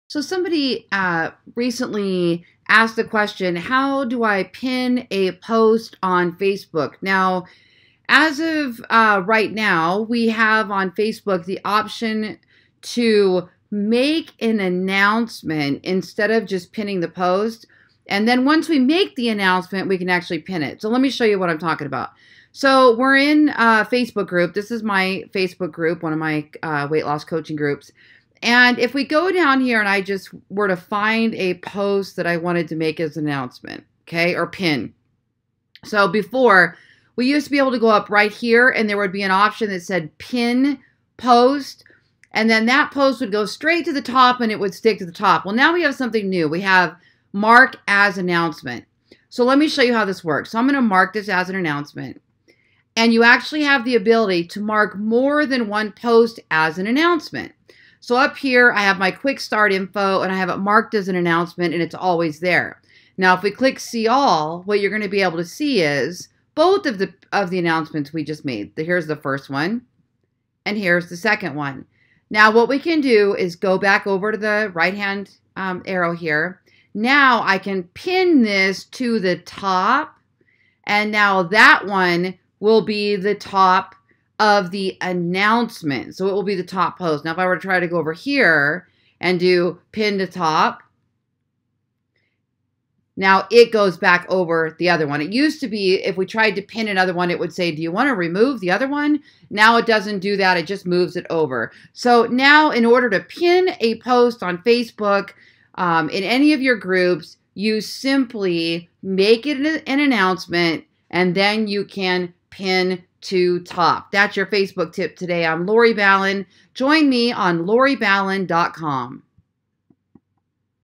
So somebody recently asked the question, how do I pin a post on Facebook? Now, as of right now, we have on Facebook the option to make an announcement instead of just pinning the post. And then once we make the announcement, we can actually pin it. So let me show you what I'm talking about. So we're in a Facebook group. This is my Facebook group, one of my weight loss coaching groups. And if we go down here and I just were to find a post that I wanted to make as an announcement, okay, or pin. So before, we used to be able to go up right here and there would be an option that said pin post. And then that post would go straight to the top and it would stick to the top. Well, now we have something new. We have mark as announcement. So let me show you how this works. So I'm going to mark this as an announcement. And you actually have the ability to mark more than one post as an announcement. So up here, I have my quick start info and I have it marked as an announcement and it's always there. Now, if we click see all, what you're going to be able to see is both of the announcements we just made. Here's the first one and here's the second one. Now, what we can do is go back over to the right-hand arrow here. Now I can pin this to the top and now that one will be the top of the announcement. So it will be the top post. Now, if I were to try to go over here and do pin to top, now it goes back over the other one. It used to be if we tried to pin another one, it would say, do you want to remove the other one? Now it doesn't do that. It just moves it over. So now in order to pin a post on Facebook, in any of your groups, you simply make it an announcement and then you can pin to top. That's your Facebook tip today. I'm Lori Ballen. Join me on loriballen.com.